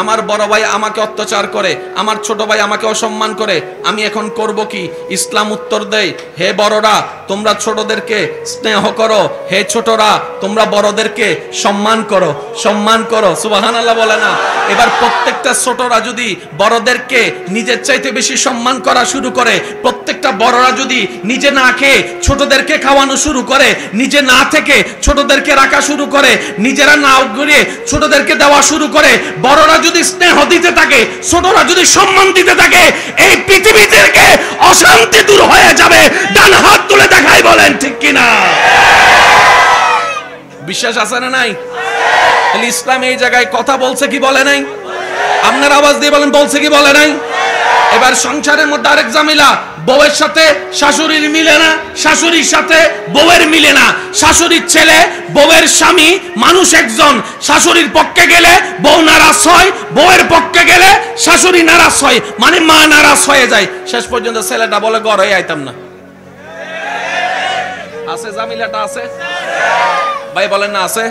আমার বড় ভাই আমাকে অত্যাচার করে, আমার ছোট ভাই আমাকে অসম্মান করে, আমি এখন করব কি? ইসলাম উত্তর দেয়, হে বড়রা তোমরা ছোটদেরকে স্নেহ করো, হে ছোটরা তোমরা বড়দেরকে সম্মান করো, সম্মান করো। সুবহানাল্লাহ বলে না? এবার প্রত্যেকটা ছোটরা যদি বড়দেরকে নিজের চাইতে বেশি সম্মান করা শুরু করে, প্রত্যেকটা বড়রা যদি নিজে না খেয়ে ছোটদেরকে খাওয়ানো শুরু করে, নিজে না থেকে ছোটদেরকে রাখা শুরু করে, নিজেরা না ঘুরিয়ে ছোটদেরকে দেওয়া শুরু করে, বড়রা যদি স্নেহ দিতে থাকে, ছোটরা যদি সম্মান দিতে থাকে, এই পৃথিবী থেকে অশান্তি দূর হয়ে যাবে। ডান হাত তুলে দেখাই বলেন ঠিক কিনা? বিশ্বাস আছে না নাই? তাহলে ইসলাম এই জায়গায় কথা বলছে কি বলে নাই? আপনার আওয়াজ দিয়ে বলেন বলছে কি বলে নাই? এবার সংসারের মধ্যে আরেক ঝামেলা, বউয়ের সাথে শাশুড়ির মিলে না, শাশুড়ির সাথে বউয়ের মিলে না, শাশুড়ির ছেলে বউয়ের স্বামী মানুষ একজন, শাশুড়ির পক্ষে গেলে বউ নারাজ হয়, বউয়ের পক্ষে গেলে শাশুড়ি নারাজ হয়, মানে মা নারাজ হয়ে যায়। শেষ পর্যন্ত ছেলেটা বলে ঘরে আইতাম না। আছে ঝামেলাটা? আছে ভাই বলেন না? আছে।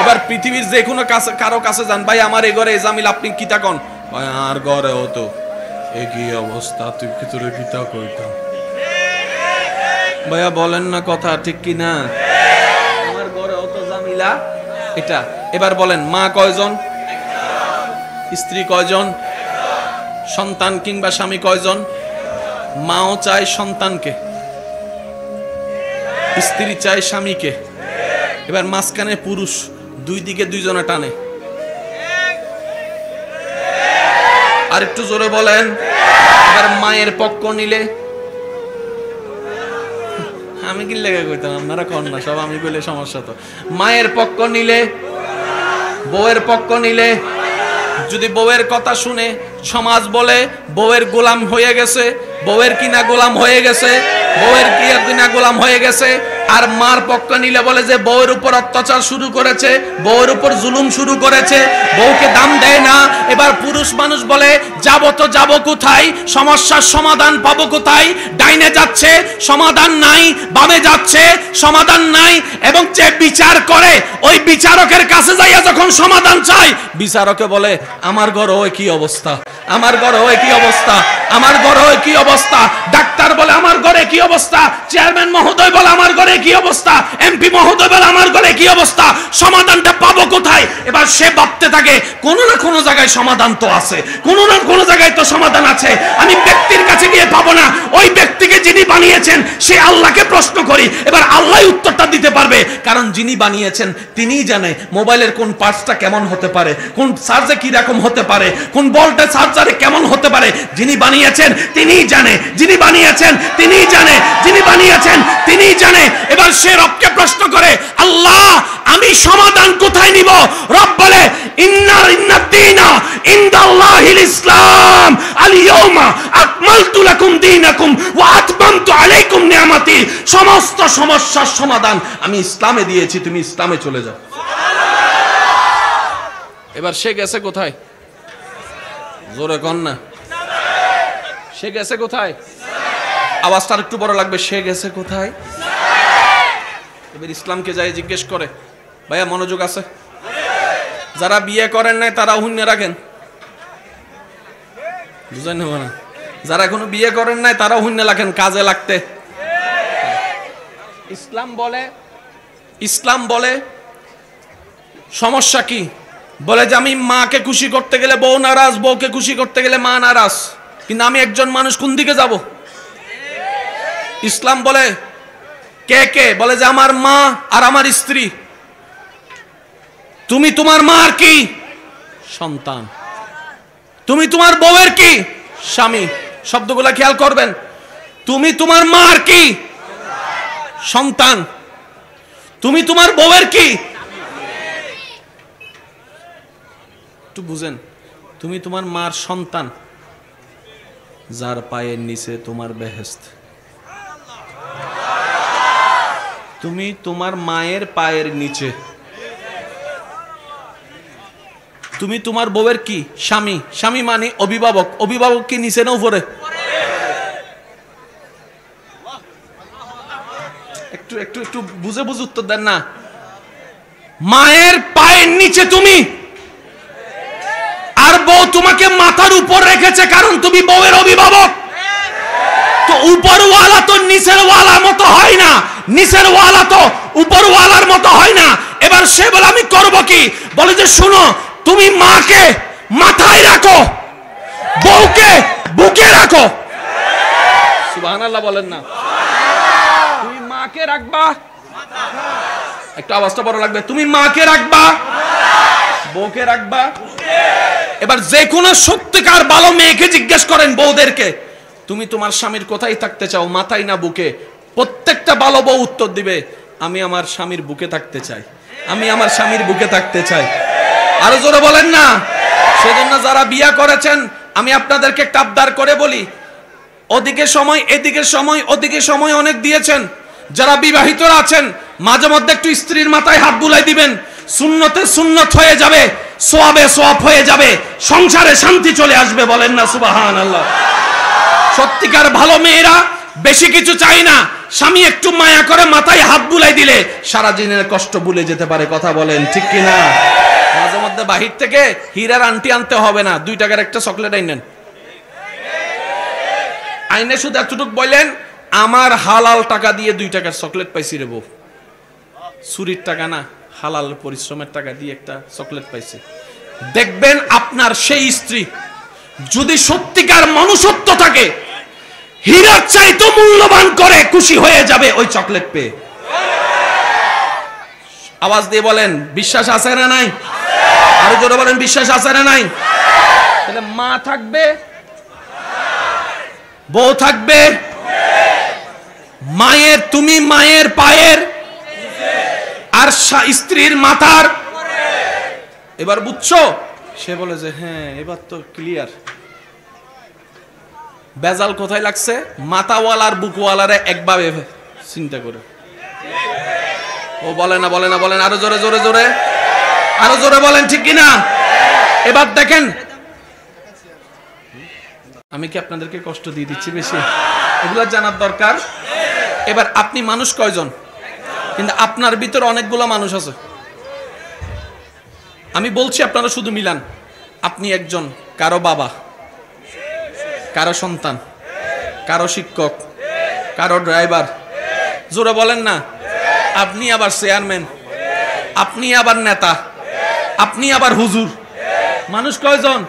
এবার পৃথিবীর যে কোনো কারো কাছে যান, ভাই আমার এই ঘরে এই ঝামেলা, আপনি কি থাকুন? ভাই আর ঘরে হতো একই অবস্থা, তুই ভিতরে গীতা কইতাম। ভাইয়া বলেন না কথা ঠিক কি না? আমার ঘরে অত ঝামেলা এটা। এবার বলেন মা কয়জন? স্ত্রী কয়জন? সন্তান কিংবা স্বামী কয়জন? মাও চায় সন্তানকে, স্ত্রী চায় স্বামীকে। এবার মাঝখানে পুরুষ, দুই দিকে দুইজনে টানে। আর একটু জোরে বলেন। এবার মায়ের পক্ষ নিলে, আমি কি লেগে কইতাম, আপনারা কন না, সব আমি কইলে সমস্যা তো। মায়ের পক্ষ নিলে, বউয়ের পক্ষ নিলে, যদি বউয়ের কথা শুনে সমাজ বলে বউয়ের গোলাম হয়ে গেছে, বউয়ের কিনা গোলাম হয়ে গেছে, বউয়ের কিনা গোলাম হয়ে গেছে। আর মার পক্ষ নিলে বলে যে বউয়ের উপর অত্যাচার শুরু করেছে, বউয়ের উপর জুলুম শুরু করেছে, বউকে দাম দেয় না। এবার পুরুষ মানুষ বলে যাবো তো যাবো কোথায়, সমস্যার সমাধান পাবো কোথায়? ডাইনে যাচ্ছে সমাধান নাই, বামে যাচ্ছে সমাধান নাই, এবং যে বিচার করে ওই বিচারকের কাছে যাইয়া যখন সমাধান চাই, বিচারকে বলে আমার ঘরে ওই কি অবস্থা, আমার ঘরে ওই কি অবস্থা, আমার ঘরে ওই কি অবস্থা। ডাক্তার বলে আমার ঘরে কি অবস্থা, চেয়ারম্যান মহোদয় বলে আমার ঘরে কি অবস্থা, এমপি মহোদয় বলে আমার ঘরে কি অবস্থা, সমাধানটা পাবো কোথায়? এবার সে ভাবতে থাকে কোনো না কোনো জায়গায় সমাধান তো আছে, কোনো না কোনো জায়গায় তো সমাধান আছে, আমি ব্যক্তির কাছে গিয়ে পাবো না, ওই ব্যক্তিকে যিনি বানিয়েছেন সে আল্লাহকে প্রশ্ন করি। এবার আল্লাহ উত্তরটা দিতে পারবে, কারণ যিনি বানিয়েছেন তিনিই জানে মোবাইলের কোন পার্টসটা কেমন হতে পারে, কোন চার্জে কি রকম হতে পারে, কোন ভোল্টেজ চার্জারে কেমন হতে পারে। যিনি বানিয়েছেন তিনিই জানে, যিনি বানিয়েছেন তিনিই জানে, যিনি বানিয়েছেন তিনিই জানে। এবার সে রবকে প্রশ্ন করে আল্লাহ আমি সমাধান কোথায় নিব? রব বলে ইন্নাদ্দীনা ইনদাল্লাহিল ইসলাম, আল ইয়াউমা আকমালতু লাকুম দীনাকুম ওয়া আতমামতু আলাইকুম নিয়ামতি। সমস্ত সমস্যার সমাধান আমি ইসলামে দিয়েছি, তুমি ইসলামে চলে যাও। এবার সে গেছে কোথায়? জোরে কন না। সে গেছে কোথায়? আওয়াজটা একটু বড় লাগবে। সে গেছে কোথায়? এবার ইসলামকে যাই জিজ্ঞেস করে, ভাইয়া মনোযোগ আছে? যারা বিয়ে করেন নাই তারা হুন্য রাখেন, বুঝেন না? যারা এখনো বিয়ে করেন নাই তারা হুন্য রাখেন, কাজে লাগতে। ইসলাম বলে সমস্যা কি? বলে যে আমি মাকে খুশি করতে গেলে বউ নারাজ, বউকে খুশি করতে গেলে মা নারাজ, কিন্তু আমি একজন মানুষ কোন দিকে যাব? ইসলাম বলে কে কে? বলে যে আমার মা আর আমার স্ত্রী। তুমি তোমার মার কি? সন্তান। তুমি তোমার বউয়ের কি? স্বামী। শব্দগুলা খেয়াল করবেন। তুমি তোমার মার কি? সন্তান। তুমি তোমার বউয়ের কি? একটু বুঝেন, তুমি তোমার মার সন্তান, যার পায়ের নিচে তোমার বেহেশত। তুমি তোমার মায়ের পায়ের নিচে। তুমি তোমার বউয়ের কি? স্বামী। স্বামী মানে অভিভাবক। অভিভাবক কি নিচে না উপরে? একটু একটু একটু বুঝে বুঝে উত্তর দেন না। মায়ের পায়ের নিচে তুমি, তোমাকে মাথার উপর রেখেছে কারণ তুমি বউয়ের অভিভাবক। তো উপরওয়ালা তো নিচের ওয়ালার মতো হয় না, নিচের ওয়ালা তো উপরওয়ালার মতো হয় না। এবার সে বলে আমি করব কি? বলে যে শুনো, তুমি মাকে মাথায় রাখো, বউকে বুকে রাখো। সুবহানাল্লাহ বলেন না। তুমি মাকে রাখবা, একটু আওয়াজটা বড় লাগবে, তুমি মাকে রাখবা, বউকে রাখবা। এবার যে কোনো সত্যিকার ভালো মেয়েকে জিজ্ঞেস করেন বউদেরকে, তুমি তোমার স্বামীর কোথায় থাকতে চাও, মাথায় না বুকে? প্রত্যেকটা ভালো বউ উত্তর দিবে, আমি আমার স্বামীর বুকে থাকতে চাই, আমি আমার স্বামীর বুকে থাকতে চাই। আরো জোরে বলেন না। সেজন্য যারা বিয়ে করেছেন, আমি আপনাদেরকে একটা আবদার করে বলি, ওদিকে সময় এদিকে সময়, ওদিকে সময় অনেক দিয়েছেন। যারা বিবাহিতরা আছেন, মাঝে মধ্যে একটু স্ত্রীর মাথায় হাত বুলাই দিবেন, সুন্নতে সুন্নত হয়ে যাবে, সোয়াবে সোয়াব হয়ে যাবে, সংসারে শান্তি চলে আসবে। বলেন না সুবহানাল্লাহ। সত্যিকার ভালো মেয়েরা বেশি কিছু চাই না, স্বামী একটু মায়া করে মাথায় হাত বুলাই দিলে সারা দিনের কষ্ট ভুলে যেতে পারে। কথা বলেন ঠিক কিনা? মাঝে মধ্যে বাহির থেকে হীরার আন্টি আনতে হবে না, 2 টাকার একটা চকলেট আইনেন, আইনে শুধু এতটুক বললেন, আমার হালাল টাকা দিয়ে 2 টাকার চকলেট পাইছি রে বউ, চুরির টাকা না, হালাল পরিশ্রমের টাকা দিয়ে একটা চকলেট পাইছি। দেখবেন আপনার সেই স্ত্রী যদি সত্যিকার মনুষ্যত্ব থাকে, হীরার চাইতে মূল্যবান করে খুশি হয়ে যাবে ওই চকলেট পেয়ে। আওয়াজ দিয়ে বলেন বিশ্বাস আছে না নাই? আরো জোরে বলেন বিশ্বাস আছে না নাই? তাহলে মা থাকবে, বউ থাকবে, মায়ের, তুমি মায়ের পায়ের আর স্ত্রীর মাথার। এবার বুঝছো? সে বলে যে হ্যাঁ এবার তো ক্লিয়ার। বেজাল কোথায় লাগছে? মাথাওয়ালার বুকওয়ালারে একভাবে চিন্তা করে। ও বলে না, বলে না, বলেন আরো জোরে জোরে জোরে, আরো জোরে বলেন ঠিক কিনা? এবার দেখেন, আমি কি আপনাদেরকে কষ্ট দিয়ে দিচ্ছি বেশি? এগুলো জানার দরকার। এবার আপনি মানুষ কয়জন? কিন্তু আপনার ভিতরে অনেকগুলো মানুষ আছে। আমি বলছি আপনারা শুধু মিলান। আপনি একজন, কারো বাবা, কারো সন্তান, কারো শিক্ষক, কারো ড্রাইভার। জোরে বলেন না। আপনি আবার চেয়ারম্যান, আপনি আবার নেতা, আপনি আবার হুজুর। মানুষ কয়জন?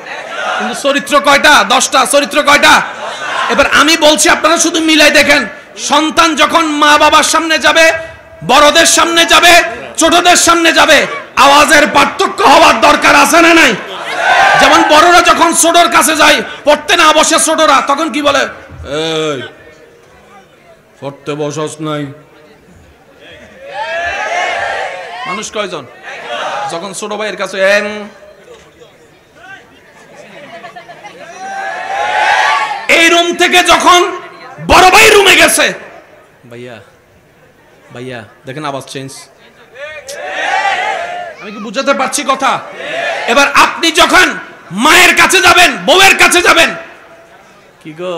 কিন্তু চরিত্র কয়টা? 10টা। চরিত্র কয়টা? এবার আমি বলছি আপনারা শুধু মিলাই দেখেন। সন্তান যখন মা বাবার সামনে যাবে, বড়দের সামনে যাবে, ছোটদের সামনে যাবে, আওয়াজের পার্থক্য হওয়ার দরকার আছে না নাই? যেমন বড়রা যখন ছোটর কাছে যায়, পড়তে না বসে ছোটরা, তখন কি বলে? এই পড়তে বসস নাই। মানুষ কয়জন? যখন ছোট ভাইয়ের কাছে এই রুম থেকে যখন বড় ভাই রুমে গেছে, ভাইয়া ভাইয়া দেখেন আওয়াজ চেঞ্জ। আমি কি বুঝাতে পারছি কথা? এবার আপনি যখন মায়ের কাছে যাবেন, বউয়ের কাছে যাবেন, কি গো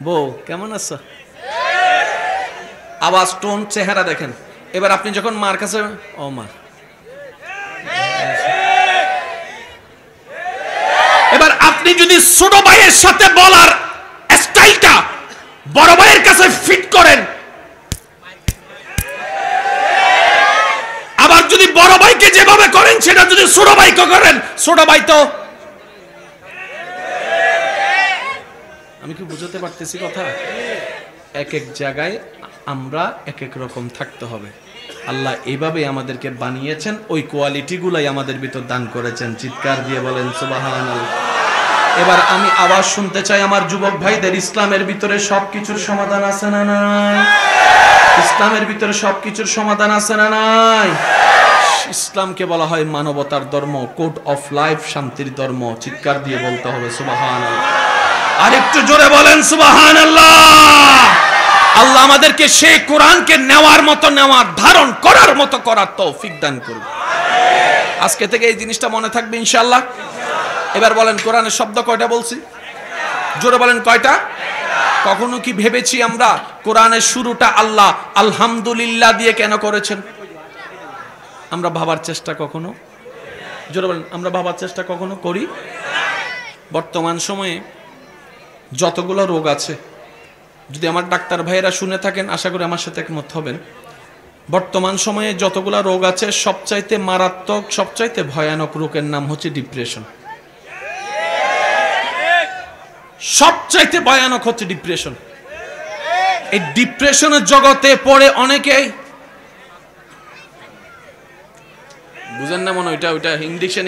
বউ কেমন আছো, আওয়াজ, টোন, চেহারা দেখেন। এবার আপনি যখন মার কাছে, ও মা। এবার আপনি যদি ছোট ভাইয়ের সাথে বলার স্টাইলটা বড় ভাইয়ের কাছে ফিট করেন, আবার যদি বড় ভাইকে যেভাবে করেন সেটা যদি ছোট ভাইকে করেন, ছোট ভাই তো। আমি কি বুঝাতে পারতেছি কথা? এক এক জায়গায় আমরা এক এক রকম থাকতে হবে। আল্লাহ এইভাবে আমাদেরকে বানিয়েছেন, ওই কোয়ালিটি গুলাই আমাদের ভিতর দান করেছেন। চিৎকার দিয়ে বলেন সুবহানাল্লাহ। এবার আমি আওয়াজ শুনতে চাই আমার যুবক ভাইদের, ইসলামের ভিতরে সবকিছুর সমাধান আছে না নাই? ইসলামের ভিতরে সবকিছুর সমাধান আছে না নাই? ইসলামকে বলা হয় মানবতার ধর্ম, কোড অফ লাইফ, শান্তির ধর্ম। চিৎকার দিয়ে বলতে হবে সুবহানাল্লাহ। আর একটু জোরে বলেন সুবহানাল্লাহ। আল্লাহ আমাদেরকে সেই কোরআনকে নেওয়ার মতো নেওয়ার, ধারণ করার মতো করার তৌফিক দান করুন। আজকে থেকে এই জিনিসটা মনে থাকবে ইনশাআল্লাহ। এবার বলেন কোরআনের শব্দ কয়টা বলছি? জোরে বলেন কয়টা? কখনো কি ভেবেছি আমরা কোরআনের শুরুটা আল্লাহ আলহামদুলিল্লাহ দিয়ে কেন করেছেন? আমরা ভাবার চেষ্টা কখনো, জোরে বলেন, আমরা ভাবার চেষ্টা কখনো করি? বর্তমান সময়ে যতগুলো রোগ আছে, যদি আমার ডাক্তার ভাইয়েরা শুনে থাকেন আশা করি আমার সাথে একমত হবেন, বর্তমান সময়ে যতগুলো রোগ আছে সবচাইতে মারাত্মক, সবচাইতে ভয়ানক রোগের নাম হচ্ছে ডিপ্রেশন। সবচাইতে ভয়ানক হচ্ছে ডিপ্রেশন। এই ডিপ্রেশনের জগতে পড়ে অনেকেই, বুঝেন না মনে ওইটা ওইটা ইন্ডিকশন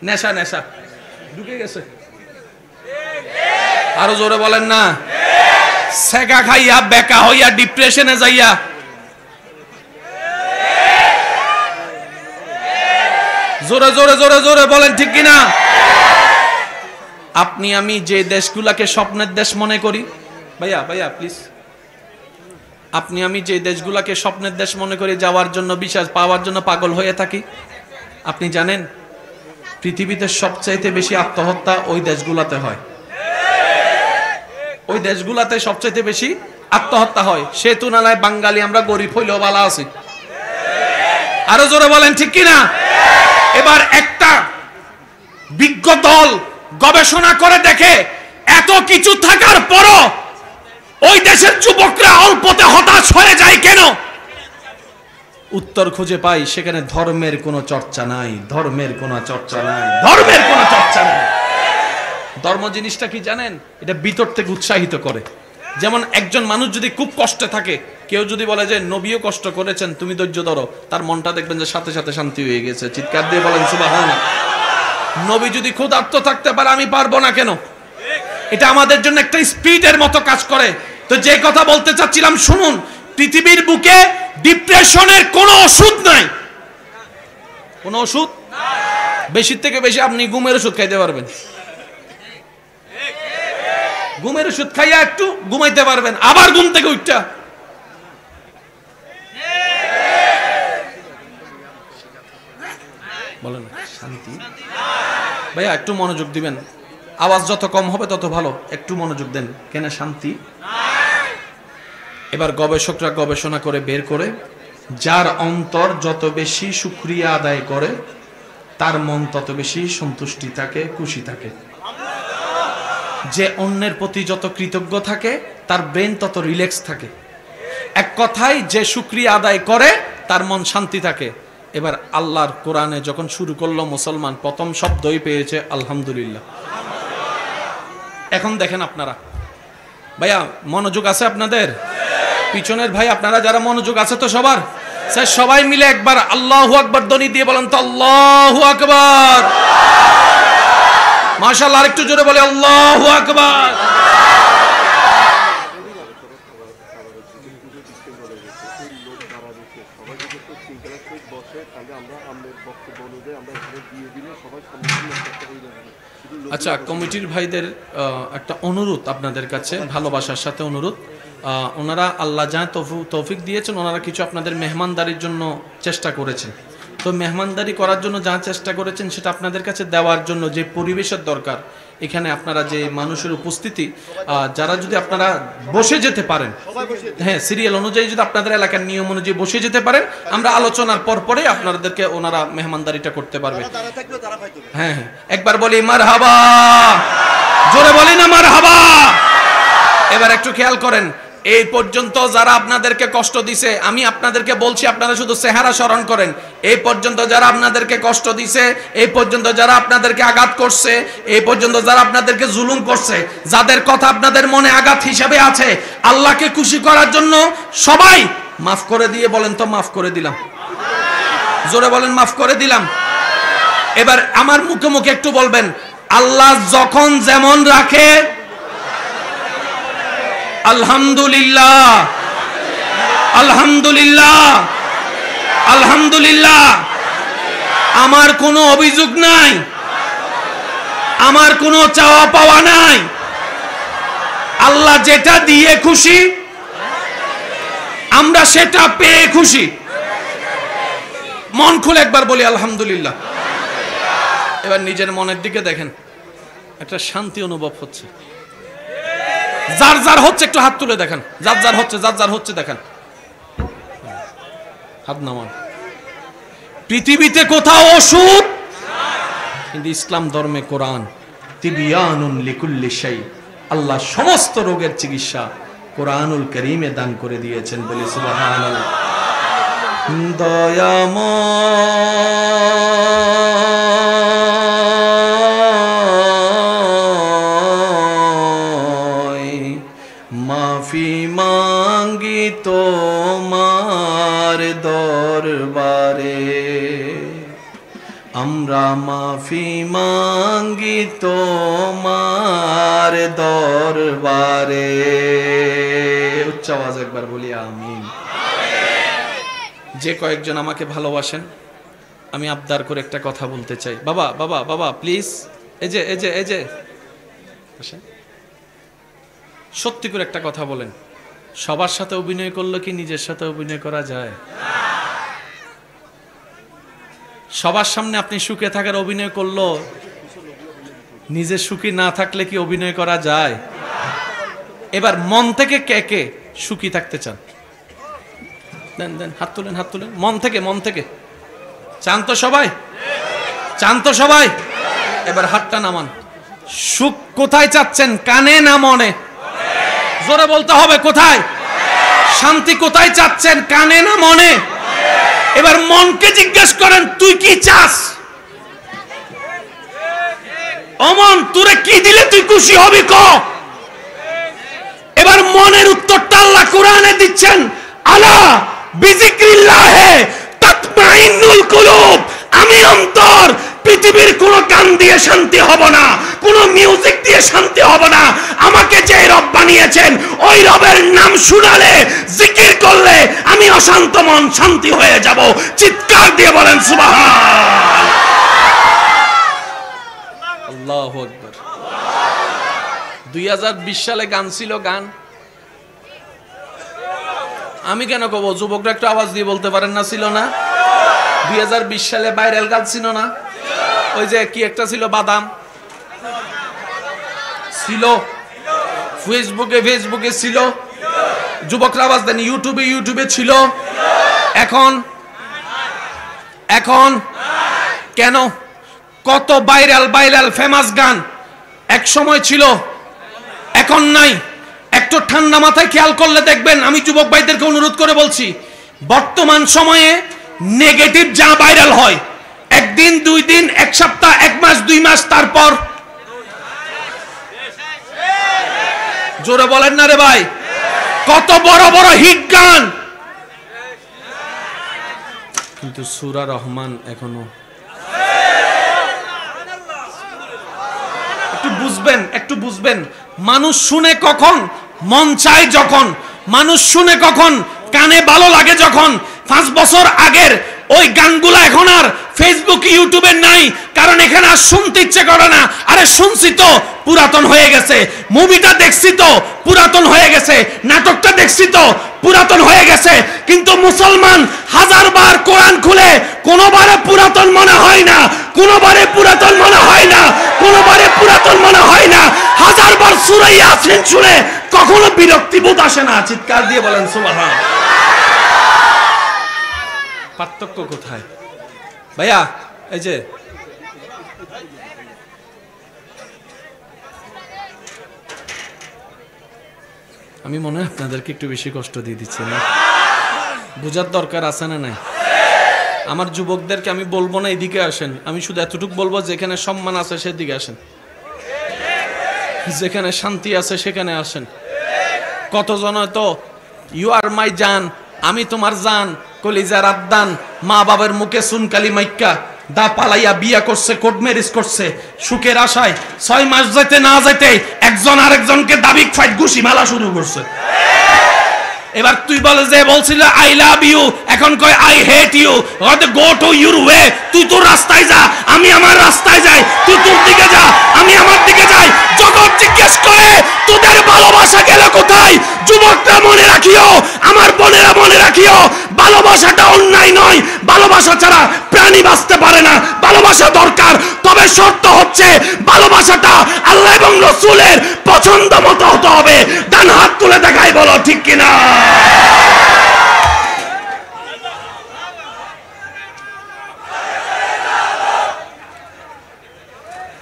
নেশা নেশা ঢুকে গেছে। আরো জোরে বলেন না। সেকা খাইয়া বেকা হইয়া ডিপ্রেশনে যাইয়া জোরে জোরে জোরে জোরে বলেন ঠিক কিনা? আপনি আমি যে দেশগুলাকে স্বপ্নের দেশ মনে করি, ভাইয়া ভাইয়া প্লিজ, আপনি আমি যে দেশগুলাকে স্বপ্নের দেশ মনে করি, যাওয়ার জন্য বিশ্বাস পাওয়ার জন্য পাগল হয়ে থাকি, আপনি জানেন পৃথিবীতে সবচাইতে বেশি আত্মহত্যা ওই দেশগুলাতে হয়। ওই দেশগুলাতে সবচাইতে বেশি আত্মহত্যা হয়। সে তুলনায় বাঙালি আমরা গরিব হইলেও ভালো আছি। আরো জোরে বলেন ঠিক কিনা? এবার একটা বিজ্ঞ দল গবেষণা করে দেখে এত কিছু থাকার পরও ওই দেশের যুবকরা অল্পতে হতাশ হয়ে যায় কেন? উত্তর খুঁজে পাই সেখানে ধর্মের কোনো চর্চা নাই, ধর্মের কোনো চর্চা নাই, ধর্মের কোনো চর্চা নাই। ধর্ম জিনিসটা কি জানেন? এটা ভিতর থেকে উৎসাহিত করে। যেমন একজন মানুষ যদি খুব কষ্টে থাকে, কেউ যদি বলে যে নবীও কষ্ট করেছেন তুমি ধৈর্য ধরো, তার মনটা দেখবেন যে সাথে সাথে শান্তি হয়ে গেছে। চিৎকার দিয়ে বলেন সুবহানাল্লাহ। নবী যদি ক্ষুধার্ত থাকতে পারে আমি পারবো না কেন? এটা আমাদের জন্য একটা স্পিডের মতো কাজ করে। তো যে কথা বলতে চাচ্ছিলাম শুনুন, পৃথিবীর বুকে ডিপ্রেশনের কোনো ওষুধ নাই, কোনো ওষুধ বেশি থেকে বেশি আপনি ঘুমের ওষুধ খাইতে পারবেন, ঘুমের ওষুধ খাইয়া একটু ঘুমাইতে পারবেন, আবার ঘুম থেকে উঠটা বলেন শান্তি। ভাইয়া একটু মনোযোগ দিবেন, আওয়াজ যত কম হবে তত ভালো, একটু মনোযোগ দেন। কেন শান্তি? এবার গবেষকরা গবেষণা করে বের করে, যার অন্তর যত বেশি শুকরিয়া আদায় করে তার মন তত বেশি সন্তুষ্টি থাকে, খুশি থাকে। যে অন্যের প্রতি যত কৃতজ্ঞ থাকে তার ব্রেন তত রিল্যাক্স থাকে। এক কথায় যে শুকরিয়া আদায় করে তার মন শান্তি থাকে। এবার আল্লাহর কোরআনে যখন শুরু করলো মুসলমান, প্রথম শব্দই পেয়েছে আলহামদুলিল্লাহ। এখন দেখেন আপনারা, ভাইয়া মনোযোগ আছে আপনাদের পিছনের ভাই, আপনারা যারা মনোযোগ আছে তো সবার, স্যার সবাই মিলে একবার আল্লাহু আকবার ধ্বনি দিয়ে বলেন তো আল্লাহু আকবার। মাশাআল্লাহ, আরেকটু জোরে বলে আল্লাহু আকবার। আচ্ছা, কমিটির ভাইদের একটা অনুরোধ আপনাদের কাছে, ভালোবাসার সাথে অনুরোধ, ওনারা আল্লাহ যা তৌফিক দিয়েছেন, ওনারা কিছু আপনাদের মেহমানদারির জন্য চেষ্টা করেছেন। তো মেহমানদারি করার জন্য যা চেষ্টা করেছেন সেটা আপনাদের কাছে দেওয়ার জন্য যে পরিবেশের দরকার, এখানে আপনারা যে মানুষের উপস্থিতি, যারা যদি আপনারা বসে যেতে পারেন, হ্যাঁ সিরিয়াল অনুযায়ী যদি আপনাদের এলাকার নিয়ম অনুযায়ী বসে যেতে পারেন, আমরা আলোচনার পর পরে আপনাদেরকে ওনারা মেহমানদারিটা করতে পারবে। হ্যাঁ হ্যাঁ, একবার বলি মারহাবা, জোরে বলি না মারহাবা। এবার একটু খেয়াল করেন, এই পর্যন্ত যারা আপনাদেরকে কষ্ট দিছে, আমি আপনাদেরকে বলছি আপনারা শুধু চেহারা স্মরণ করেন। এই পর্যন্ত যারা আপনাদেরকে কষ্ট দিছে, এই পর্যন্ত যারা আপনাদেরকে আঘাত করছে, এই পর্যন্ত যারা আপনাদেরকে জুলুম করছে, যাদের কথা আপনাদের মনে আঘাত হিসেবে আছে, আল্লাহকে খুশি করার জন্য সবাই মাফ করে দিয়ে বলেন তো মাফ করে দিলাম। জোরে বলেন মাফ করে দিলাম। এবার আমার মুখে মুখে একটু বলবেন, আল্লাহ যখন যেমন রাখে আলহামদুলিল্লাহ, আলহামদুলিল্লাহ, আলহামদুলিল্লাহ। আমার কোনো অভিযোগ নাই, আমার কোনো চাওয়া পাওয়া নাই। আল্লাহ যেটা দিয়ে খুশি, আমরা সেটা পেয়ে খুশি। মন খুলে একবার বলি আলহামদুলিল্লাহ। এবার নিজের মনের দিকে দেখেন, একটা শান্তি অনুভব হচ্ছে। যার যার হচ্ছে একটু হাত তুলে দেখেন, যার যার হচ্ছে, যার যার হচ্ছে দেখেন, হাত নামান। পৃথিবীতে কোথাও ওষুধ কিন্তু ইসলাম ধর্মে কোরআন তিবিয়ানুন লিকুল্লি শাই, আল্লাহ সমস্ত রোগের চিকিৎসা কোরআনুল কারীমে দান করে দিয়েছেন। বলি সুবহানাল্লাহ। দয়াময় মাফি মাঙ্গি তোমার দরবারে, আমরা মাফি মাঙ্গি তোমার দরবারে। উচ্চ আওয়াজ একবার বলি আমিন। যে কয়েকজন আমাকে ভালোবাসেন, আমি আবদার করে একটা কথা বলতে চাই। বাবা বাবা বাবা প্লিজ, এই যে এই যে এই যে সত্যি করে একটা কথা বলেন, সবার সাথে অভিনয় করলে কি নিজের সাথে অভিনয় করা যায়? সবার সামনে আপনি সুখে থাকার অভিনয় করলো, নিজে সুখী না থাকলে কি অভিনয় করা যায়? এবার মন থেকে কে কে সুখী থাকতে চান? দেন দেন, হাত তুলেন হাত তুলেন। মন থেকে, মন থেকে চান তো সবাই? চান তো সবাই? এবার হাতটা নামান। সুখ কোথায় চাচ্ছেন, কানে না মনে? জোরে বলতে হবে, কোথায়? শান্তি কোথায় চাচ্ছেন, কানে না মনে? এবার মনকে জিজ্ঞেস করেন, তুই কি চাস? অমন তোরে কি দিলে তুই খুশি হবি ক? এবার মনের উত্তরটা আল্লাহ কোরআনে দিচ্ছেন, আলা বিজিক্রিল্লাহে তাতমাইন্নুল কুলুব। আমি অন্তর, পৃথিবীর কোন গান দিয়ে শান্তি হব না, কোন মিউজিক দিয়ে শান্তি হব না। আমাকে যে রব বানিয়েছেন ওই রবের নাম শুনালে, জিকির করলে আমি অশান্ত মন শান্তি হয়ে যাব। চিৎকার দিয়ে বলেন সুবহান আল্লাহু আকবার। 2020 সালে গান ছিল, গান আমি কেন কব, যুবকরা একটু আওয়াজ দিয়ে বলতে পারেন না ছিল না? 2020 সালে ভাইরাল গান ছিল না? ওই যে কি একটা ছিল, বাদাম ছিল, ফেসবুকে ছিল, যুবকরা আওয়াজ দেন, ইউটিউবে ছিল। এখন এখন কেন? কত ভাইরাল ফেমাস গান এক সময় ছিল, এখন নাই। একটু ঠান্ডা মাথায় খেয়াল করলে দেখবেন, আমি যুবক ভাইদেরকে অনুরোধ করে বলছি, বর্তমান সময়ে নেগেটিভ যা ভাইরাল হয়, একদিন দুই দিন, এক সপ্তাহ, এক মাস, 2 মাস, তারপর জোরে বলেন না রে ভাই, কত বড় বড় হিট গান, কিন্তু সূরা রহমান এখনো। একটু বুঝবেন, মানুষ শুনে কখন? মন চায় যখন। মানুষ শুনে কখন? কানে ভালো লাগে যখন। 5 বছর আগের ওই গানগুলো এখন আর ফেসবুক ইউটিউবে নাই, কারণ এখানে আর শুনতে ইচ্ছে করে না। আরে শুনছি তো, পুরাতন হয়ে গেছে। মুভিটা দেখছি তো, পুরাতন হয়ে গেছে। নাটকটা দেখছি তো, পুরাতন হয়ে গেছে। কিন্তু মুসলমান 1000 বার কোরআন খুলে কোনোবারে পুরাতন মনে হয় না, কোনোবারে পুরাতন মনে হয় না, কোনোবারে পুরাতন মনে হয় না। 1000 বার সূরা ইয়াসিন শুনে কখনো বিরক্তিবোধ আসে না। চিৎকার দিয়ে বলেন সুবহান। পার্থক্য কোথায় ভাইয়া? এই যে আমি মনে হয় আপনাদেরকে একটু বেশি কষ্ট দিয়ে দিচ্ছি না? বুঝার দরকার আছে না নাই? আমার যুবকদেরকে আমি বলবো না এদিকে আসেন, আমি শুধু এতটুকু বলবো, যেখানে সম্মান আছে সেদিকে আসেন, যেখানে শান্তি আছে সেখানে আসেন। কতজন হয়তো ইউ আর মাই জান, আমি তোমার জান, কলিজার আদ্দান, মা বাবার মুখে সুনকালি মাইক্কা দা পালাইয়া বিয়া করছে, কোর্ট ম্যারেজ করছে, সুখের আশায় 6 মাস যেতে না যেতে একজন আরেকজনকে দাবি ফাইট ঘুষি মালা শুরু করছে। এবার তুই বলে যে বলছিল আই লাভ ইউ, এখন কয় I hate you. Go to your way, তুই তোর রাস্তায় যা, আমি আমার রাস্তায় যাই, তুই তোর দিকে যা, আমি আমার দিকে যাই। জগৎ জিজ্ঞেস করে তোদের ভালোবাসা গেল কোথায়? যুবকরা মনে রাখিও, আমার বোনেরা মনে রাখিও, ভালোবাসাটা অন্যায় নয়। ভালোবাসা ছাড়া প্রাণী বাঁচতে পারে না। ভালোবাসা দরকার, তবে শর্ত হচ্ছে ভালোবাসাটা আল্লাহ এবং রাসূলের পছন্দ মতো হতে হবে। ডান হাত তুলে দেখাই, বলো ঠিক কিনা?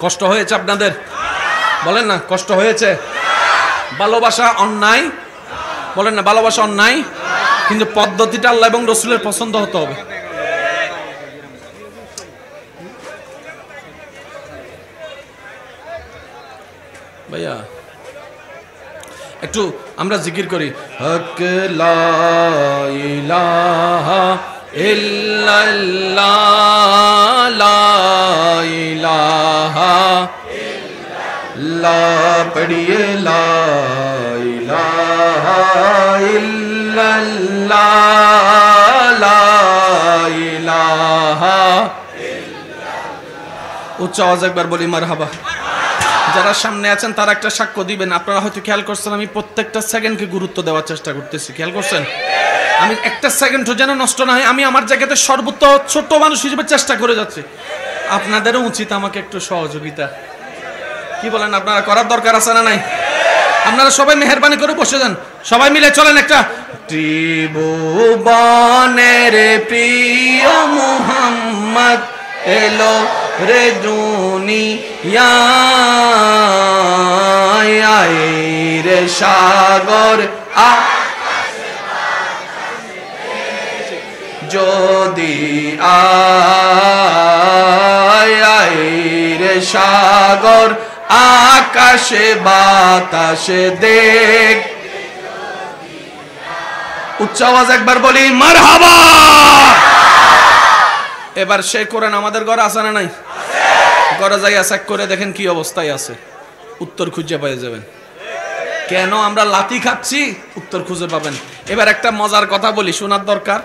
কষ্ট হয়েছে আপনাদের? বলেন না, কষ্ট হয়েছে? ভালোবাসা অন্যায়? বলেন না, ভালোবাসা অন্যায়, কিন্তু পদ্ধতিটা আল্লাহ এবং রসুলের পছন্দ হতে হবে। ভাইয়া একটু আমরা জিকির করি, হক লা ইলাহা ইল্লাল্লাহ, লা ইলাহা ইল্লাল্লাহ, পড়িয়ে লা ইলাহা ইল্লাল্লাহ, লা ইলাহা ইল্লাল্লাহ। উচ্চ আওয়াজ একবার বলি মারহাবা। যারা সামনে আছেন তারা একটা সাক্ষ্য দিবেন। আপনারা হয়তো খেয়াল করছেন আমি প্রত্যেকটা সেকেন্ডকে গুরুত্ব দেওয়ার চেষ্টা করতেছি, খেয়াল করছেন? আমি একটা সেকেন্ডও যেন নষ্ট না হয়, আমি আমার জায়গাতে সর্বোচ্চ ছোট মানুষ হিসেবে চেষ্টা করে যাচ্ছি। আপনাদেরও উচিত আমাকে একটু সহযোগিতা, কি বলেন? আপনারা করার দরকার আছে না নাই? আপনারা সবাই মেহেরবানি করে বসে যান, সবাই মিলে চলেন একটা ত্রিভুবনের প্রিয় মুহাম্মদ এলো রে দুনিয়ায়, রে সাগর যদি আয় রে সাগর আকাশে বাতাসে দেখ। উচ্চ আওয়াজ একবার বলি মারহাবা। এবার সে কোরআন আমাদের ঘরে আছে না নাই? ঘরে যাইয়া চেক করে দেখেন কি অবস্থায় আছে, উত্তর খুঁজে পেয়ে যাবেন। কেন আমরা লাথি খাচ্ছি উত্তর খুঁজে পাবেন। এবার একটা মজার কথা বলি, শোনার দরকার।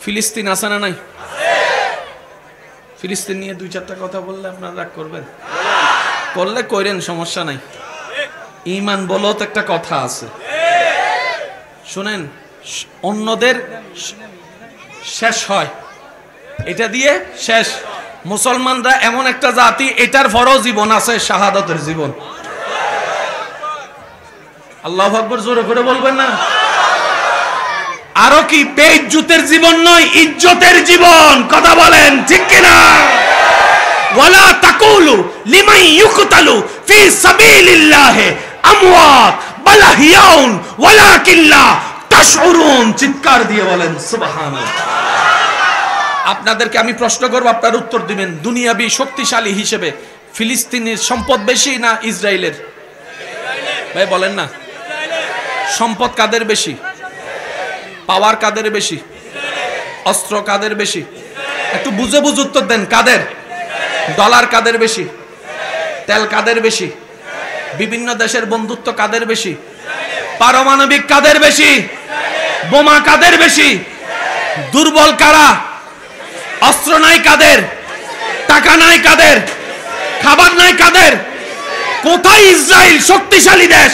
ফিলিস্তিন আছে না নাই? ফিলিস্তিন নিয়ে দুই চারটা কথা বললে আপনারা রাগ করবেন? করলে কইরেন, সমস্যা নাই। ঈমান বলো তো একটা কথা আছে, শুনেন, অন্যদের শেষ হয়, এটা দিয়ে শেষ। মুসলমানরা এমন একটা জাতি, এটার পরও জীবন আছে, শাহাদাতের জীবন। আল্লাহু আকবার জোরে করে বলবেন না? আরো কি বেইজ্জতের জীবন নয়, ইজ্জতের জীবন। কথা বলেন ঠিক কিনা? ওয়ালা তাকুলু লিমান ইউকতালু ফি সাবিলিল্লাহ আমওয়াত বাল আহইয়াউন ওয়ালাকিন লা তাশউরুন। চিৎকার দিয়ে বলেন সুবহানাল্লাহ। আপনাদেরকে আমি প্রশ্ন করব, আপনারা উত্তর দিবেন। দুনিয়াবি শক্তিশালী হিসেবে ফিলিস্তিনের সম্পদ বেশি না ইসরায়েলের? ভাই বলেন না, সম্পদ কাদের বেশি? পাওয়ার কাদের বেশি? অস্ত্র কাদের বেশি? একটু বুঝে বুঝে উত্তর দেন। কাদের? ডলার কাদের বেশি? তেল কাদের বেশি? বিভিন্ন দেশের বন্ধুত্ব কাদের বেশি? পারমাণবিক কাদের বেশি? বোমা কাদের বেশি? দুর্বল কারা? অস্ত্র নাই কাদের? টাকা নাই কাদের? খাবার নাই কাদের? কোথায় ইসরায়েল শক্তিশালী দেশ?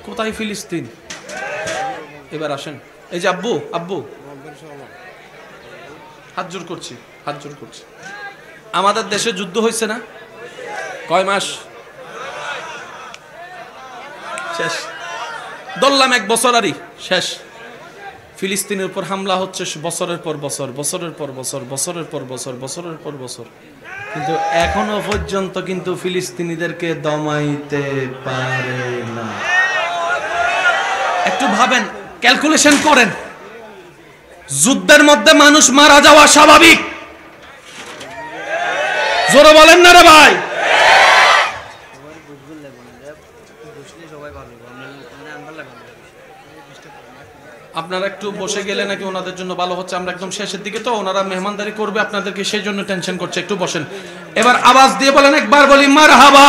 কোথায় ফিলিস্তিন? এবার আসেন, এই যে আব্বু, আব্বু হাত জোর করছি, হাত জোর করছি। আমাদের দেশে যুদ্ধ হয়েছে না? কয় মাস? শেষ। ধরলাম 1 বছর আরই শেষ। ফিলিস্তিনের উপর হামলা হচ্ছে বছরের পর বছর, বছরের পর বছর, বছরের পর বছর, বছরের পর বছর, কিন্তু এখনো পর্যন্ত কিন্তু ফিলিস্তিনিদেরকে দমাইতে পারে না। একটু ভাবেন, ক্যালকুলেশন করেন। যুদ্ধের মধ্যে মানুষ মারা যাওয়া স্বাভাবিক। জোরে বলেন না রে ভাই? আপনারা একটু বসে গেলে নাকি ওনাদের জন্য ভালো হচ্ছে। আমরা একদম শেষের দিকে তো, ওনারা মেহমানদারি করবে আপনাদেরকে, সেই জন্য টেনশন করছে। একটু বসেন। এবার আওয়াজ দিয়ে বলেন, একবার বলি মারহাবা,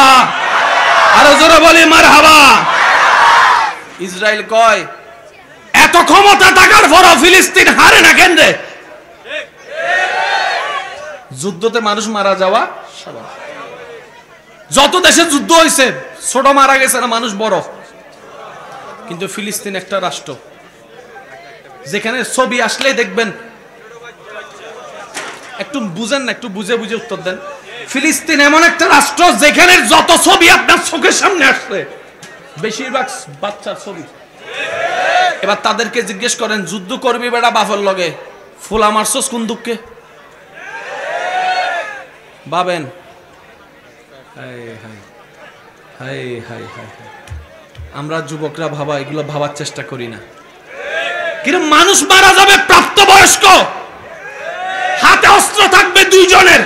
আরো জোরে বলি মারহাবা। ইসরায়েল কয় এত ক্ষমতা থাকার পরও ফিলিস্তিন হারে না কেন রে? যুদ্ধতে মানুষ মারা যাওয়া স্বাভাবিক। যত দেশে যুদ্ধ হয়েছে ছোট মারা গেছে না মানুষ, বড়। কিন্তু ফিলিস্তিন একটা রাষ্ট্র যেখানে ছবি আসলেই দেখবেন, একটু বুঝেন না, একটু বুঝে বুঝে উত্তর দেন। ফিলিস্তিন এমন একটা রাষ্ট্র যেখানে যত ছবি আপনার চোখের সামনে আসছে বেশিরভাগ বাচ্চার ছবি। এবার তাদেরকে জিজ্ঞেস করেন, যুদ্ধ করবি বেটা বাফের লগে, ফুলা মারছস কোন দুঃখে? ভাবেন, high high high high high, আমরা যুবকরা ভাবা এগুলো ভাবার চেষ্টা করি না। কিন্তু মানুষ মারা যাবে প্রাপ্তবয়স্ক, হাতে অস্ত্র থাকবে দুইজনের।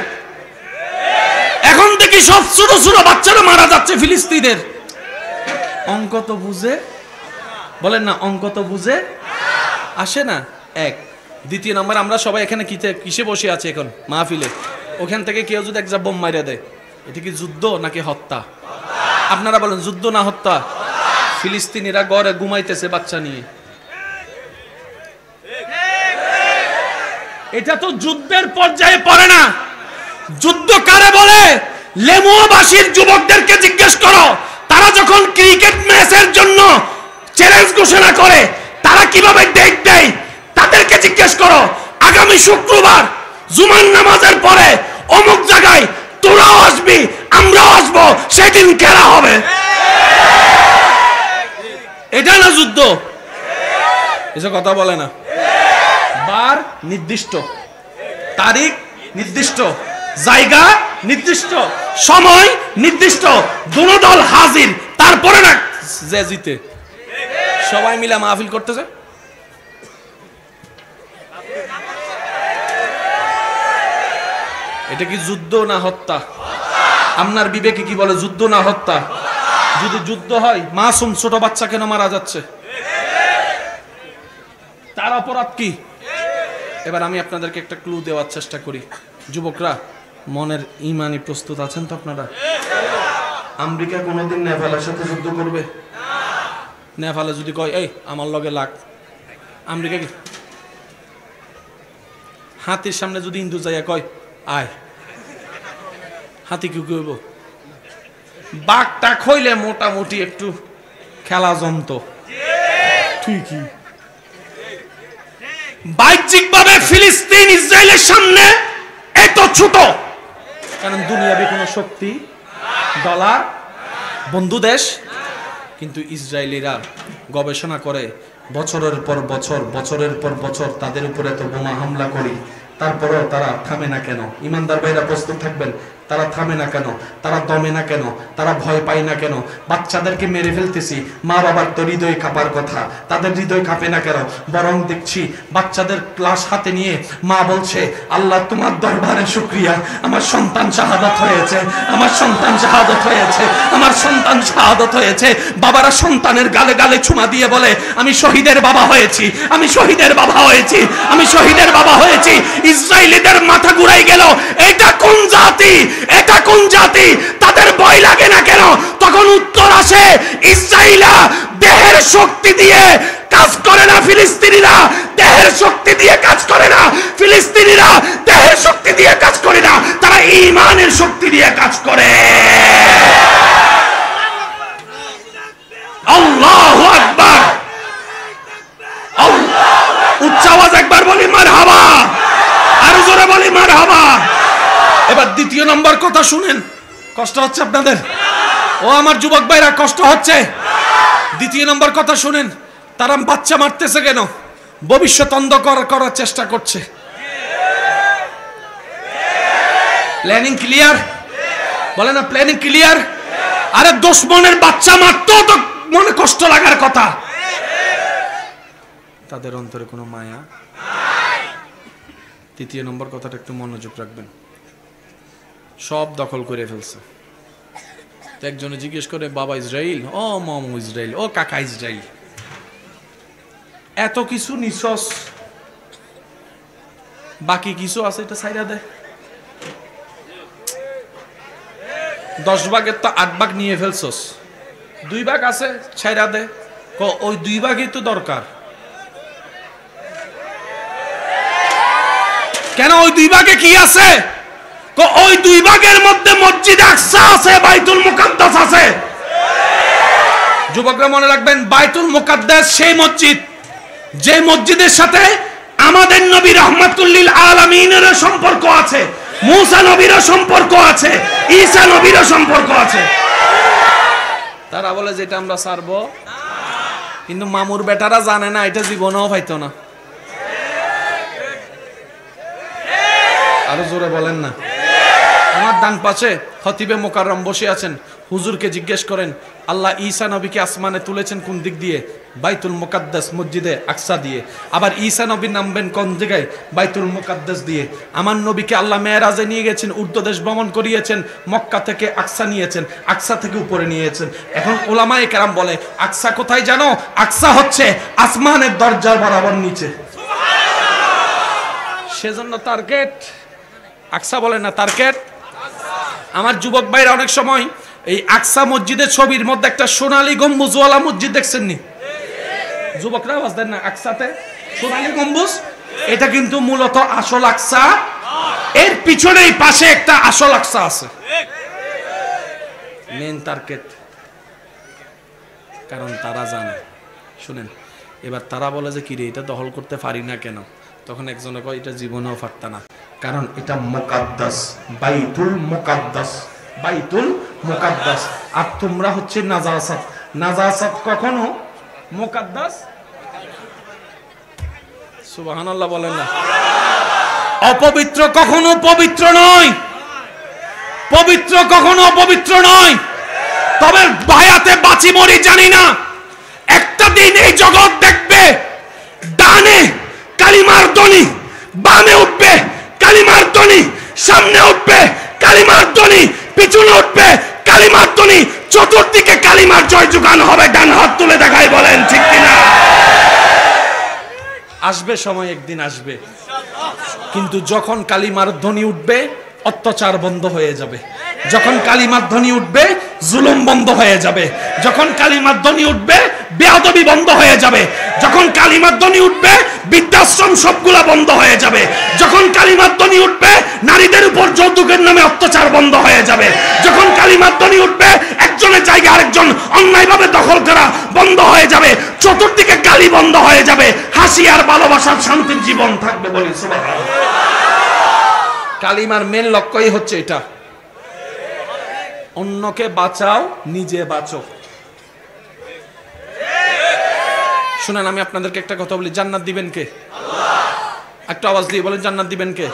এখন থেকে সব ছোট ছোট বাচ্চারা মারা যাচ্ছে ফিলিস্তিনের। অঙ্ক তো বুঝে, বলেন না, অঙ্ক তো বুঝে আসে না। এক, দ্বিতীয় নাম্বার, আমরা সবাই এখানে কিসে বসে আছি এখন মাহফিলে, ওখান থেকে কেউ যদি একটা বোম মারিয়া দেয়, এটা কি যুদ্ধ নাকি হত্যা? আপনারা বলেন যুদ্ধ না হত্যা? ফিলিস্তিনিরা ঘরে ঘুমাইতেছে বাচ্চা নিয়ে, এটা তো যুদ্ধের পর্যায়ে পড়ে না। যুদ্ধ কারে বলে? লেমুয়াবাসীর যুবকদেরকে জিজ্ঞেস করো, তারা যখন ক্রিকেট ম্যাচের জন্য চ্যালেঞ্জ ঘোষণা করে তারা কিভাবে ডেট দেয়, তাদেরকে জিজ্ঞেস করো। আগামী শুক্রবার জুমার নামাজের পরে অমুক জায়গায় তোরাও আসবি, আমরাও আসবো, সেদিন খেলা হবে। এটা না যুদ্ধ? এসব কথা বলে না। বার নির্দিষ্ট, তারিখ নির্দিষ্ট, জায়গা নির্দিষ্ট, সময় নির্দিষ্ট, দুনো দল হাজির, তারপরে না যে জিতে সবাই মিলে মাহফিল করতেছে। এটা কি যুদ্ধ না হত্যা? আপনার বিবেকে কি বলে, যুদ্ধ না হত্যা? যদি যুদ্ধ হয়, মাসুম ছোট বাচ্চা কেন মারা যাচ্ছে? তার অপরাধ কি? এবার আমি আপনাদেরকে একটা ক্লু দেওয়ার চেষ্টা করি। যুবকরা, মনের ইমানি প্রস্তুত আছেন তো আপনারা? আমেরিকা কোনোদিন নেপালের সাথে যুদ্ধ করবে? নেপালে যদি কয় এই আমার লগে লাগ, আমেরিকা কি? হাতির সামনে যদি ইন্দু যাইয়া কয় আয়, হাতি কি কইব? বাঘটা খইলে মোটামুটি একটু খেলা জমত, ঠিকই। বাহ্যিকভাবে ফিলিস্তিন ইসরায়েলের সামনে এত ছোট, কারণ দুনিয়াবি কোনো শক্তি, ডলার, বন্ধু দেশ। কিন্তু ইসরায়েলিরা গবেষণা করে বছরের পর বছর, বছরের পর বছর তাদের উপরে এত বোমা হামলা করি, তারপরেও তারা থামে না কেন? ইমানদার ভাইরা প্রস্তুত থাকবেন। তারা থামে না কেন? তারা দমে না কেন? তারা ভয় পায় না কেন? বাচ্চাদেরকে মেরে ফেলতেছি, মা বাবার তো হৃদয় কাঁপার কথা, তাদের হৃদয় কাঁপে না কেন? বরং দেখছি বাচ্চাদের ক্লাস হাতে নিয়ে মা বলছে, আল্লাহ তোমার দরবারে শুকরিয়া, আমার সন্তান শাহাদাত হয়েছে, আমার সন্তান শাহাদাত হয়েছে, আমার সন্তান শাহাদাত হয়েছে। বাবারা সন্তানের গালে গালে চুমা দিয়ে বলে, আমি শহীদের বাবা হয়েছি, আমি শহীদের বাবা হয়েছি, আমি শহীদের বাবা হয়েছি। ইসরায়েলিদের মাথা ঘুরাই গেল, এটা কোন জাতি, এটা কোন জাতি? তাদের ভয় লাগে না কেন? তখন উত্তর আসে, ইসরায়েলিরা দেহের শক্তি দিয়ে কাজ করে না, ফিলিস্তিনিরা দেহের শক্তি দিয়ে কাজ করে না, ফিলিস্তিনিরা দেহের শক্তি দিয়ে কাজ করে না, তারা ঈমানের শক্তি দিয়ে কাজ করে। আল্লাহু আকবার, উচ্চ আওয়াজ একবার বলি মারহাবা, আরো জোরে বলি মারহাবা। এবার দ্বিতীয় নম্বর কথা শুনেন। কষ্ট হচ্ছে আপনাদের? ও আমার যুবক ভাইরা, কষ্ট হচ্ছে? দ্বিতীয় নম্বর কথা শুনেন। তারা বাচ্চা মারতেছে কেন? ভবিষ্যৎ অন্ধকার করার চেষ্টা করছে। Planning clear? বলে না প্ল্যানিং ক্লিয়ার? আরে দুশমনের বাচ্চা মারতেও তো মনে কষ্ট লাগার কথা। তাদের অন্তরে কোনো মায়া নাই। তৃতীয় নম্বর কথাটা একটু মনোযোগ রাখবেন। সব দখল করে ফেলছে। তো একজনে জিজ্ঞেস করে, বাবা ইসরায়েল, ও মামু ইসরায়েল, ও কাকা ইসরায়েল, এত কিছু নিছস, বাকি কিছু আছে এটা ছাইরা দে। 10 ভাগের তো 8 ভাগ নিয়ে ফেলছস, 2 ভাগ আছে ছাইরা দে। ওই 2 ভাগই তো দরকার। কেন? ওই 2 ভাগে কি আছে? ওই 2 ভাগের মধ্যে মসজিদ আকসা আছে, বাইতুল মুকাদ্দাস আছে। যুবকরা মনে রাখবেন, বাইতুল মুকাদ্দাস সেই মসজিদ যে মসজিদের সাথে আমাদের নবী রাহমাতুল লিল আলামিনের সম্পর্ক আছে, মুসা নবীর সম্পর্ক আছে, ঈসা নবীর সম্পর্ক আছে। তারা বলে যেটা আমরা ছাড়বো, কিন্তু মামুর বেটারা জানে না, এটা জীবনেও পাইতো না। আরো জোরে বলেন না। আমার ডান পাশে খতিবে মোকাররম বসে আছেন, হুজুরকে জিজ্ঞেস করেন আল্লাহ ঈসা নবীকে আসমানে তুলেছেন কোন দিক দিয়ে? বাইতুল মুকাদ্দাস মসজিদে আকসা দিয়ে। আবার ঈসা নবী নামবেন কোন জায়গায়? বাইতুল মুকাদ্দাস দিয়ে। আমার নবীকে আল্লাহ মেরাজে নিয়ে গেছেন, উর্দু দেশ ভ্রমণ করিয়েছেন, মক্কা থেকে আকসা নিয়েছেন, আকসা থেকে উপরে নিয়েছেন। এখন ওলামায়ে কেরাম বলে আকসা কোথায় জানো? আকসা হচ্ছে আসমানের দরজার বরাবর নিচে। সেজন্য টার্গেট আকসা বলে না, টার্গেট। আমার যুবক ভাইরা অনেক সময় এই আকসা মসজিদের ছবির মধ্যে একটা সোনালী গম্বুজওয়ালা মসজিদ দেখছেন নি? যুবকরা আওয়াজ দেন না, আকসাতে সোনালী গম্বুজ, এটা কিন্তু মূলত আসল আকসা। এর পিছনেই পাশে একটা আসল আকসা আছে। মেন টার্গেট, কারণ তারা জানে। শুনেন, এবার তারা বলে যে কিরে এটা দখল করতে পারি না কেন? তখন একজনে কয় এটা জীবনেও পারতা না, কারণ এটা মুকাদ্দাস, বাইতুল মুকাদ্দাস, বাইতুল মুকাদ্দাস। আর তোমরা হচ্ছে নাজাসাত। নাজাসাত কখনো মুকাদ্দাস, সুবহানাল্লাহ বলেন না, অপবিত্র কখনো পবিত্র নয়, পবিত্র কখনো অপবিত্র নয়। তবে ভায়াতে বাঁচি মরি জানি না, একটা দিন এই জগৎ দেখবে ডানে কালিমার ধ্বনি, বামে উঠবে কালিমার ধ্বনি, সামনে উঠবে কালিমার ধ্বনি, পিছনে উঠবে কালিমার ধ্বনি, চতুর্দিকে কালিমার জয় জোগান হবে। ডান হাত তুলে দেখাই বলেন ঠিক কিনা? আসবে সময়, একদিন আসবে, কিন্তু যখন কালিমার ধ্বনি উঠবে অত্যাচার বন্ধ হয়ে যাবে। যখন কালিমার ধ্বনি উঠবে জুলুম বন্ধ হয়ে যাবে। যখন কালিমার ধ্বনি উঠবে বেয়াদবি বন্ধ হয়ে যাবে। যখন কালিমার ধ্বনি উঠবে বৃদ্ধাশ্রম সবগুলা বন্ধ হয়ে যাবে। যখন কালিমার ধ্বনি উঠবে নারীদের উপর যৌতুকের নামে অত্যাচার বন্ধ হয়ে যাবে। যখন কালিমার ধ্বনি উঠবে একজনের জায়গা আরেকজন অন্যায়ভাবে দখল করা বন্ধ হয়ে যাবে। চতুর্দিকে গালি বন্ধ হয়ে যাবে। হাসি আর ভালোবাসার শান্তির জীবন থাকবে। বলি সুবহানাল্লাহ। কালিমার মেন লক্ষ্যই হচ্ছে এটা, অন্যকে বাঁচাও, নিজে বাঁচো। শুনেন, আমি আপনাদেরকে একটা কথা বলি, জান্নাত দিবেন কে? আল্লাহ। একটা আওয়াজ দিয়ে বলেন জান্নাত দিবেন কে?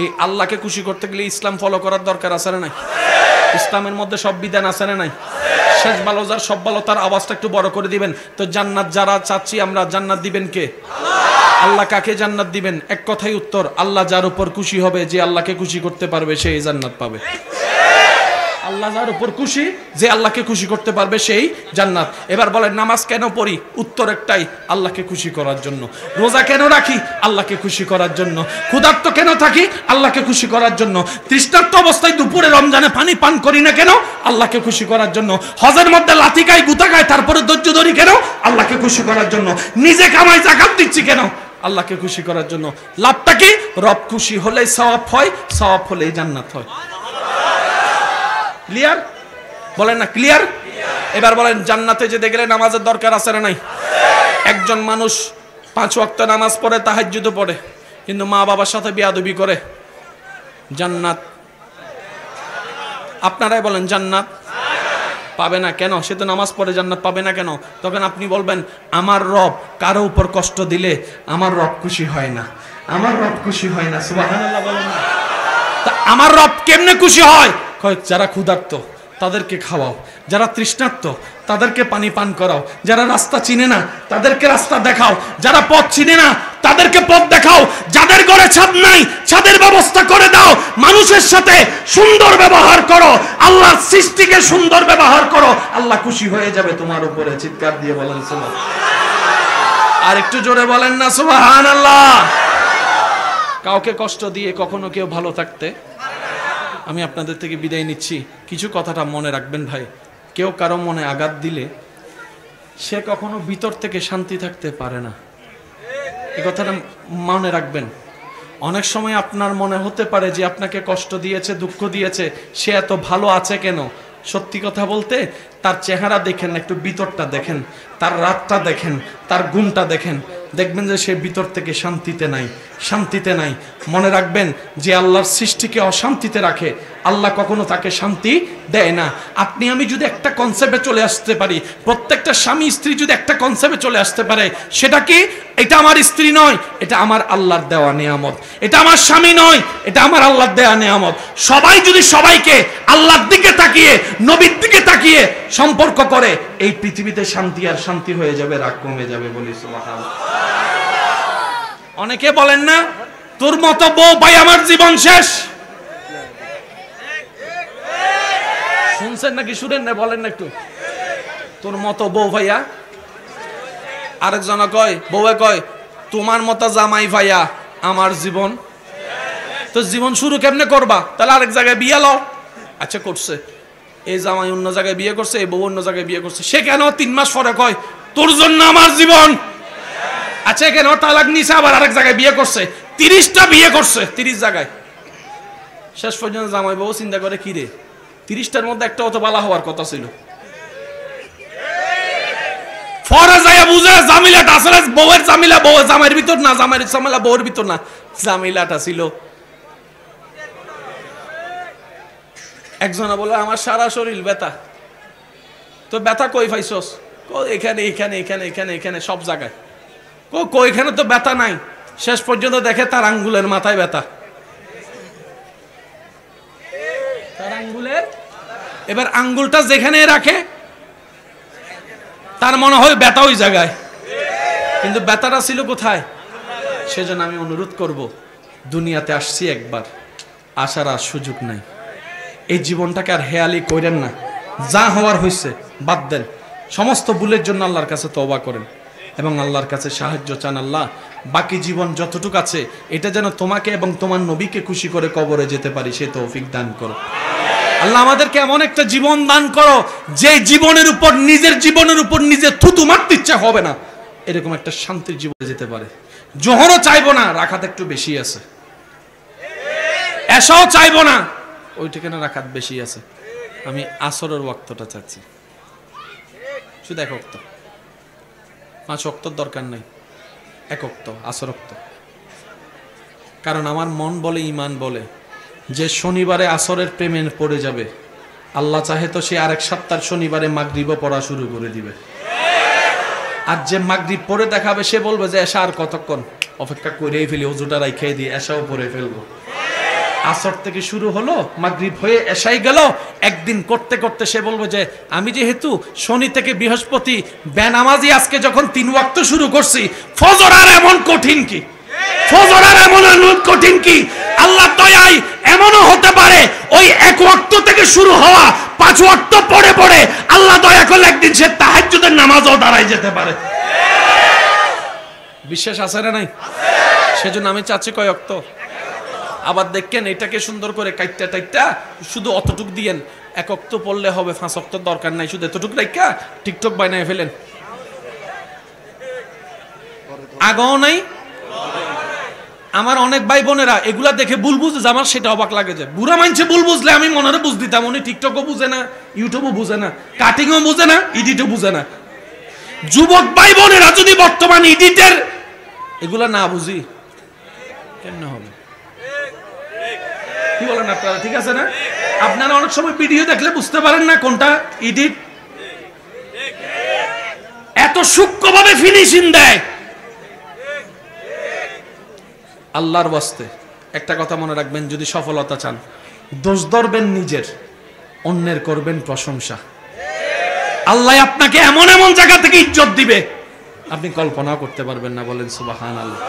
এই আল্লাহকে খুশি করতে গেলে ইসলাম ফলো করার দরকার আছে না নাই? ইসলামের মধ্যে সব বিধান আছে না নাই? শেষ ভালো যার সব ভালো, তার আওয়াজটা একটু বড় করে দিবেন তো। জান্নাত যারা চাচ্ছি আমরা, জান্নাত দিবেন কে? আল্লাহ। কাকে জান্নাত দিবেন? এক কথাই উত্তর, আল্লাহ যার উপর খুশি হবে, যে আল্লাহকে খুশি করতে পারবে সেই জান্নাত পাবে। আল্লাহ যার উপর খুশি, যে আল্লাহকে খুশি করতে পারবে সেই জান্নাত। এবার বলেন নামাজ কেন পড়ি? উত্তর একটাই, আল্লাহকে খুশি করার জন্য। রোজা কেন রাখি? আল্লাহকে খুশি করার জন্য। ক্ষুধার্ত কেন থাকি? আল্লাহকে খুশি করার জন্য। তৃষ্ণার্ত অবস্থায় দুপুরে রমজানে পানি পান করি না কেন? আল্লাহকে খুশি করার জন্য। হজের মধ্যে লাথি খাই, গুতা খাই, তারপরে ধৈর্য ধরি কেন? আল্লাহকে খুশি করার জন্য। নিজে কামাই যাকাত দিচ্ছি কেন? আল্লাহকে খুশি করার জন্য। লাভটা কি? রব খুশি হলেই সওয়াব হয়, সওয়াব হলেই জান্নাত হয়। ক্লিয়ার? বলেন না ক্লিয়ার? এবার বলেন জান্নাতে যেতে গেলে নামাজের দরকার আছে না নাই? একজন মানুষ 5 ওয়াক্ত নামাজ পড়ে, তাহাজ্জুদ পড়ে, কিন্তু মা বাবার সাথে বেয়াদবি করে, জান্নাত? আপনারাই বলেন জান্নাত পাবে না কেন? সে তো নামাজ পড়ে, জান্নাত পাবে না কেন? তখন আপনি বলবেন আমার রব কারো উপর কষ্ট দিলে আমার রব খুশি হয় না, আমার রব খুশি হয় না। সুবহানাল্লাহ বলেন না। তা আমার রব কেমনে খুশি হয়? যারা ক্ষুধার্ত তাদেরকে খাওয়াও, যারা তৃষ্ণার্ত তাদেরকে পানি পান করাও, যারা রাস্তা চিনে না তাদেরকে রাস্তা দেখাও, যারা পথ চিনে না তাদেরকে পথ দেখাও, যাদের ঘরে ছাদ নাই ছাদের ব্যবস্থা করে দাও, মানুষের সাথে সুন্দর ব্যবহার করো, আল্লাহর সৃষ্টিকে সুন্দর ব্যবহার করো, আল্লাহ খুশি হয়ে যাবে তোমার উপরে। চিৎকার দিয়ে বলেন সুবহানাল্লাহ। আর একটু জোরে বলেন না সুবহানাল্লাহ। কাউকে কষ্ট দিয়ে কখনো কেউ ভালো থাকতে, আমি আপনাদের থেকে বিদায় নিচ্ছি। কিছু কথাটা মনে রাখবেন ভাই, কেউ কারো মনে আঘাত দিলে সে কখনো ভিতর থেকে শান্তি থাকতে পারে না। এই কথাটা মনে রাখবেন। অনেক সময় আপনার মনে হতে পারে যে আপনাকে কষ্ট দিয়েছে, দুঃখ দিয়েছে, সে এত ভালো আছে কেন? সত্যি কথা বলতে তার চেহারা দেখেন, একটু ভিতরটা দেখেন, তার রাতটা দেখেন, তার গুণটা দেখেন, দেখবেন যে সে ভিতর থেকে শান্তিতে নাই, শান্তিতে নাই। মনে রাখবেন যে আল্লাহর সৃষ্টিকে অশান্তিতে রাখে আল্লাহ কখনো তাকে শান্তি দেয় না। আপনি আমি যদি একটা কনসেপ্টে চলে আসতে পারি, প্রত্যেকটা স্বামী স্ত্রী যদি একটা কনসেপ্টে চলে আসতে পারে, সেটা কি, এটা আমার স্ত্রী নয়, এটা আমার আল্লাহর দেওয়া নিয়ামত, এটা আমার স্বামী নয়, এটা আমার আল্লাহর দেওয়া নিয়ামত। সবাই যদি সবাইকে আল্লাহর দিকে তাকিয়ে, নবীর দিকে তাকিয়ে সম্পর্ক করে, এই পৃথিবীতে শান্তি আর শান্তি হয়ে যাবে, রাগ কমে যাবে। বলি সুবহানাল্লাহ। অনেকে বলেন না, তোর মতো বউ পাই আমার জীবন শেষ। শুনছেন নাকি শুনেন না, বলেন না একটু। তোর মতো বউ ভাইয়া, আরেকজনা কয়, বউয়ে কয়, তোমার মতো জামাই ভাইয়া আমার জীবন। তো জীবন শুরু কেমনে করবা? তাহলে আরেক জায়গায় বিয়ে লও। আচ্ছা করছে, এই জামাই অন্য জায়গায় বিয়ে করছে, এই বউ অন্য জায়গায় বিয়ে করছে, সে কেন 3 মাস পরে কয় তোর জন্য আমার জীবন? আচ্ছা কেন তালাক নিছে, আবার আরেক জায়গায় বিয়ে করছে, 30টা বিয়ে করছে 30 জায়গায়। শেষ পর্যন্ত জামাই বউ চিন্তা করে, কি রে 30টার মধ্যে একটা অত বালা হওয়ার কথা ছিল। পরে যায় বুঝে জামিলাটা আসলে বউয়ের জামিলা, বউয়ের জামাইয়ের ভিতর না, জামাইয়ের জামিলা বউয়ের ভিতর না, জামিলাটা ছিল। একজনা বলে আমার সারা শরীর ব্যথা। তো ব্যথা কই পাইছস? এখানে এখানে এখানে এখানে এখানে সব জায়গায়। কই এখানে তো ব্যথা নাই। শেষ পর্যন্ত দেখে তার আঙ্গুলের মাথায় ব্যথা। তার আঙ্গুলের, এবার আঙ্গুলটা যেখানে রাখে তার মনে হয় ব্যথা ওই জায়গায়, কিন্তু ব্যথাটা ছিল কোথায়? সেজন্য আমি অনুরোধ করব, দুনিয়াতে আসছি একবার, আসার আর সুযোগ নাই। এই জীবনটাকে আর হেয়ালি করেন না, যা হওয়ার হয়েছে বাদ দেন। সমস্ত ভুলের জন্য আল্লাহর কাছে তওবা করেন এবং আল্লাহর কাছে সাহায্য চান। আল্লাহ, বাকি জীবন যতটুকু আছে এটা যেন তোমাকে এবং তোমার নবীকে খুশি করে কবরে যেতে পারি, সে তৌফিক দান করো। আল্লাহ আমাদেরকে এমন একটা জীবন দান করো যে জীবনের উপর, নিজের জীবনের উপর নিজে থুতু মারতে ইচ্ছা হবে না, এরকম একটা শান্তির জীবনে যেতে পারে। জোহরও চাইবো না, রাখাত একটু বেশি আছে, এসাও চাইবো না, ওই ঠিকানা রাখাত বেশি আছে, আমি আসরের ওয়াক্তটা চাচ্ছি, শুধু 1 ওয়াক্ত, 5 ওয়াক্তর দরকার নাই, 1 ওয়াক্ত আসর ওয়াক্ত। কারণ আমার মন বলে, ইমান বলে, যে শনিবারে আসরের প্রেমে পড়ে যাবে, আল্লাহ চাহে তো সে আরেক সপ্তাহের শনিবারে মাগরিবও পড়া শুরু করে দিবে। আর যে মাগরিব পড়ে দেখাবে, সে বলবে যে এশা আর কতক্ষণ, অপেক্ষা করেই ফেলি, ওজুটা রাইখাই দিয়ে এশাও পড়ে ফেলবো। আসর থেকে শুরু হলো, মাগরিব হয়ে এশাই গেল, একদিন করতে করতে সে বলবে যে আমি যেহেতু শনি থেকে বৃহস্পতি বেনামাজি আজকে যখন 3 ওয়াক্ত শুরু করছি, ফজর আর এমন কঠিন কি, ফজর আর এমন কঠিন কি? আল্লাহ দয়ায় এমনও হতে পারে ওই 1 ওয়াক্ত থেকে শুরু হওয়া 5 ওয়াক্ত পড়ে পড়ে আল্লাহ দয়া করলে একদিন সে তাহাজ্জুদের নামাজও দাঁড়ায় যেতে পারে। বিশ্বাস আছে না নাই? সেজন্য আমি চাচ্ছি কয় ওয়াক্ত। আবার দেখেন এটাকে সুন্দর করে কাইটটা টাইটটা শুধু অতটুক দিয়েন, 1 ওয়াক্ত পড়লে হবে, 5 ওয়াক্ত দরকার নাই, শুধু এতটুক রাইখা টিকটক বানায় ফেলেন। আগেও নাই। আমার অনেক ভাই বোনেরা এগুলা দেখে ভুল বুঝে, আমার সেটা অবাক লাগে যে বুড়া মানছে ভুল বুঝলে আমি মনে বুঝ দিতাম, উনি টিকটকও বুঝে না, ইউটিউবও বুঝে না, কাটিংও বুঝে না, এডিটও বুঝে না। যুবক ভাই বোনেরা যদি বর্তমান এডিটের এগুলা না বুঝি কেমনে হবে? কি বলেন আপনারা? ঠিক আছে না? আপনারা অনেক সময় ভিডিও দেখলে বুঝতে পারেন না কোনটা এডিট, এত সূক্ষ্মভাবে ফিনিশিং দেয়। আল্লাহর ওয়াস্তে একটা কথা মনে রাখবেন, যদি সফলতা চান, দোষ ধরবেন নিজের, অন্যের করবেন প্রশংসা। আল্লাহ আপনাকে এমন এমন জায়গা থেকে ইজ্জত দিবে আপনি কল্পনাও করতে পারবেন না। বলেন সুবহানাল্লাহ।